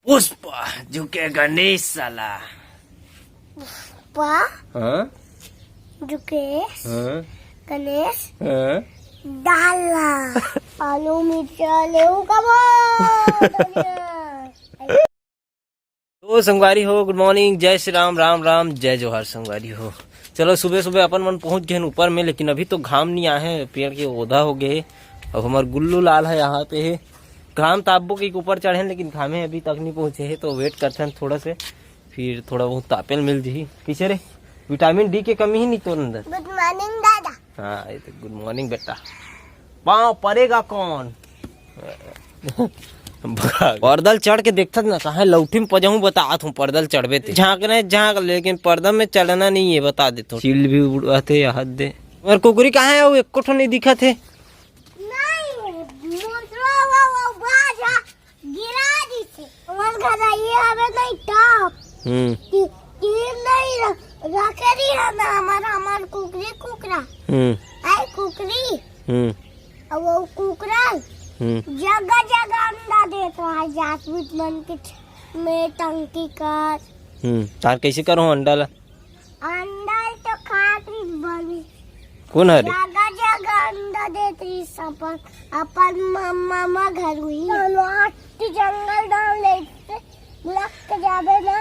पुष्पा झुके गणेश साला। पुष्पा झुके गणेश डाला आलू मिर्चा लेऊ तो संगवारी हो, गुड मॉर्निंग, जय श्री राम, राम राम, जय जोहार संगवारी हो। चलो सुबह सुबह अपन मन पहुंच गए ऊपर में, लेकिन अभी तो घाम नहीं आए हैं, पेड़ के ओधा हो गए। अब हमारे गुल्लू लाल है यहाँ पे है। घाम ताबो के ऊपर चढ़े, लेकिन घामे अभी तक नहीं पहुंचे है, तो वेट करते हैं थोड़ा से, फिर थोड़ा बहुत तापेल मिल जी। पीछे रे विटामिन डी की कमी ही नहीं तो अंदर। गुड मॉर्निंग दादा। हाँ ये तो गुड मॉर्निंग बेटा। पाँव पड़ेगा कौन? पर्दल चढ़ के देखता ना कहा लौठी में पजाऊं, बता हूँ पर्दल चढ़बे थे, झाँकना झाँक, लेकिन पर्दा में चढ़ना नहीं है, बता देता हूँ। शील्ड भी उड़ाते हद दे। और कुकुरी कहाँ है? वो एक ठो नहीं दिखा थे। जगह जगह अंडा देता है, जासमीन मन के में टंकी कर। तार कैसे करो अंडा ला? अंडा तो खाती बनी कौन है? जगह जगह अंडा देती अपन अपन मामा घर हुई जंगल डाल लेते लग के जाबे ना,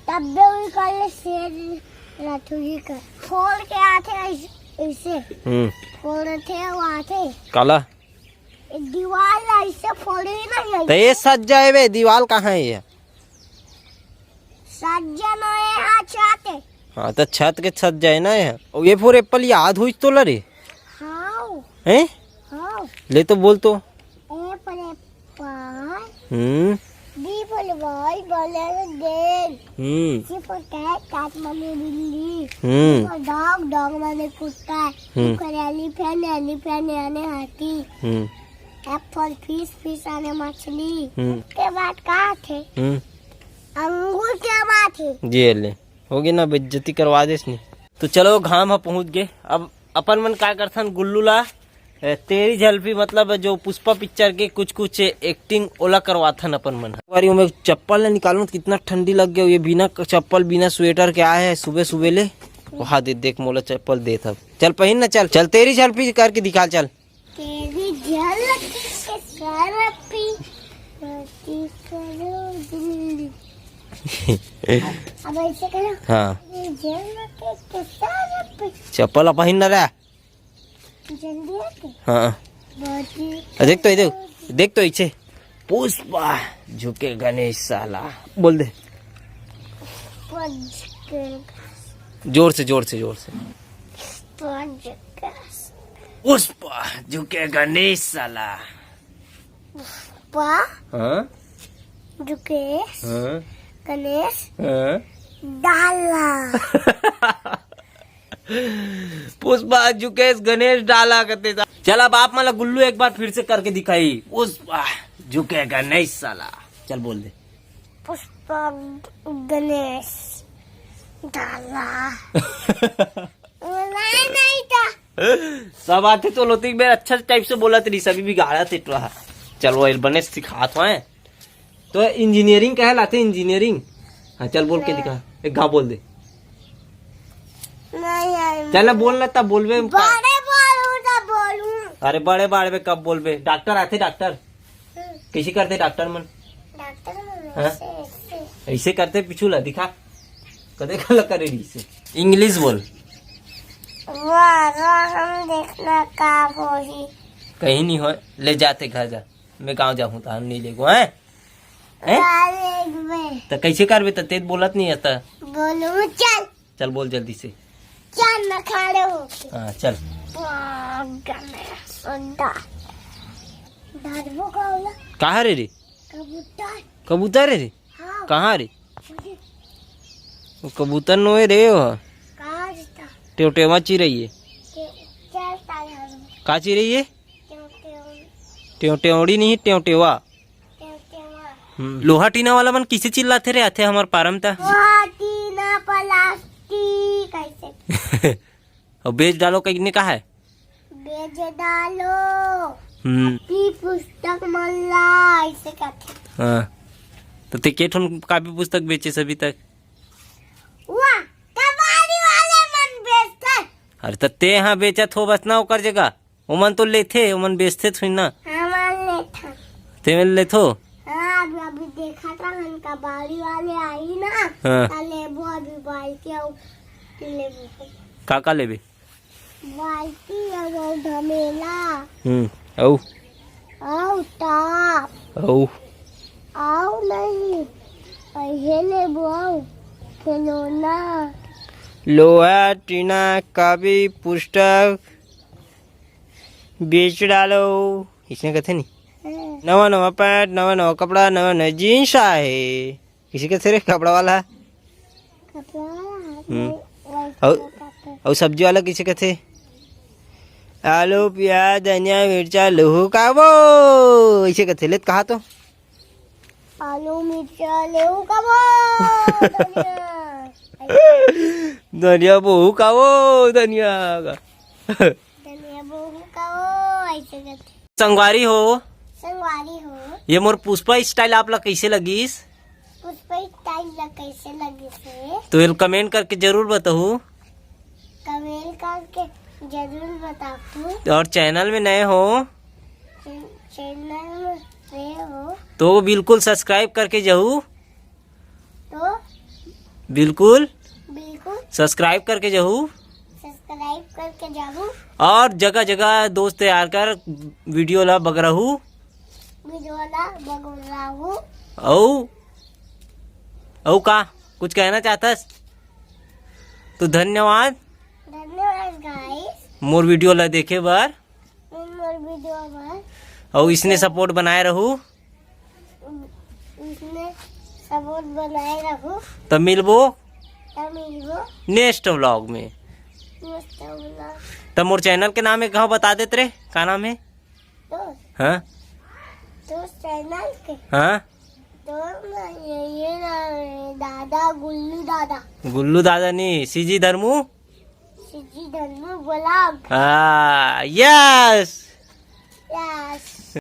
तब भी कर ले शेर रथुई कर फोड़ के आते ऐसे फोड़ थे वो आते काला दीवार ऐसे फोड़ी नहीं। तो ये सज जाए वे, दीवार कहाँ है ये? सज्जन यहाँ छत। हाँ तो छत के छत जाए ना ये। और ये पूरे एप्पल याद हुई तो लरे। हाँ हैं? हाँ ले तो बोल तो। Apple D for boy, ball game, C for cat, cat माने बिल्ली, फॉर डॉग, डॉग माने कुत्ता, फॉर एलिफेंट, एलिफेंट यानी हाथी, एप्पल फिश, फिश आने मछली। के बाद क्या थे? अंगूर के बाद थे। जी ले होगी ना, बेइज्जती करवा दे इसने। तो चलो घाम हम पहुंच गए। अब अपन मन क्या करथन गुल्लू ला तेरी झलपी, मतलब जो पुष्पा पिक्चर के कुछ कुछ एक्टिंग ओला करवाथन अपन मन। बारी में चप्पल निकालू तो कितना ठंडी लग गया। ये बिना चप्पल बिना स्वेटर के आए है सुबह सुबह ले। वहाँ दे देख मोला चप्पल दे था। चल पहन ना, चल चल तेरी झलपी करके दिखा। चल तेरी झलपी अब ऐसे करो। हाँ चप्पल पहन ना रहा। जल्दी हाँ देख तो इधर, देख तो इसे पुष्पा झुके गणेश साला बोल दे। जोर से जोर से जोर से। पुष्पा झुके गणेश साला। हाँ झुके गणेश डाला। पुष्पा झुकेश गणेश डाला करते था। चल अब आप मला गुल्लू एक बार फिर से करके दिखाई। पुष्पा झुके गणेश साला। चल बोल दे। पुष्पा गणेश डाला। नहीं था सब आते तो लोती में अच्छा टाइप से बोला तेरी, सभी भी गाड़ा थे तो। चल वो बने सिखात है तो इंजीनियरिंग कहलाते, इंजीनियरिंग। हाँ चल बोल के दिखा, एक गा बोल दे। नहीं चल बोलना तब बोलबे। बड़े बोलूं। अरे बड़े बाड़े में कब बोलबे? डॉक्टर आते, डॉक्टर कैसे करते डॉक्टर मन? ऐसे करते पिछूला दिखा कदे कल करे से। इंग्लिश बोल। हम देखना का होही। कहीं नहीं हो, ले जाते घर जा। मैं गाँव जाऊँ तो हम नहीं ले गो है? तो कैसे करबे? तो तेज बोलत नहीं आता। बोलू चल। चल बोल जल्दी से। चल न खड़े हो। हाँ चल। कहाँ रे रे? कबूतर। कबूतर है रे? हाँ। कहाँ रे? वो कबूतर नो है रे। वो कहाँ टेवटेवा ची रही है। का ची रही है? टेवटेवड़ी नहीं, टेवटेवा। लोहा टीना वाला मन किसे चिल्लाते रे आथे हमार पारम था। टीना प्लास्टिक कैसे और बेच डालो कहीं का है? बेच डालो। पुस्तक मल्ला ऐसे कहते। हाँ तो ते के ठन कापी पुस्तक बेचे अभी तक? वाह कबाड़ी वाले मन बेचते। अरे तो ते यहाँ बेचत हो बस ना ओकर जगह, ओमन तो लेथे, ओमन बेचते थोड़ी ना। हमारे लेथा ते में लेथो। हाँ अभी देखा था हम कबाड़ी वाले आई ना। हाँ। लेबो अभी बाल्टी और लेबो का लेबे? बाल्टी और ढमेला औ टाप औ आओ नहीं पहले लेबो आओ खिलौना लोहा टीना कापी पुस्तक बेच डालो, इसने कहते नहीं। नवा नवा पैंट, नवा नवा कपड़ा, नवा नवा जीन्स आहे। किसी कहते रे कपड़ा वाला? और सब्जी वाला किसे कहते? आलू प्याज धनिया मिर्चा लहू काबो, इसे कहते। लेत कहा तो आलू मिर्चा लेऊ कबो धनिया बहु काबो, धनिया का धनिया बहू कबो ऐसे कहते। संगवारी हो, संगवारी हो, ये मोर पुष्पा स्टाइल आपला कैसे लगीस? पुष्पा स्टाइल ला कैसे लगी से तो ये कमेंट करके जरूर बताओ। कमेंट करके जरूर बताओ। और चैनल में नए हो चैनल में नए हो तो बिल्कुल सब्सक्राइब करके जाओ, तो बिल्कुल बिल्कुल सब्सक्राइब करके जाओ। सब्सक्राइब करके जाओ और जगह जगह दोस्त तैयार कर वीडियो ला बगरहू वीडियो ला बगुराहू। औ का कुछ कहना चाहतस? तो धन्यवाद गाइस मोर वीडियो ला देखे बर, मोर वीडियो में और इसने सपोर्ट बनाए रहू। इसने सपोर्ट बनाए रखो। तब मिलबो मिलबो नेक्स्ट व्लॉग में। तब मोर चैनल के नाम है कहाँ बता देते रे, का नाम है? तो हाँ चैनल के हाँ तो ये दादा गुल्लू दादा। गुल्लू दादा नहीं, सीजी धर्मू सिजी धर्मू ब्लॉग। Yes yes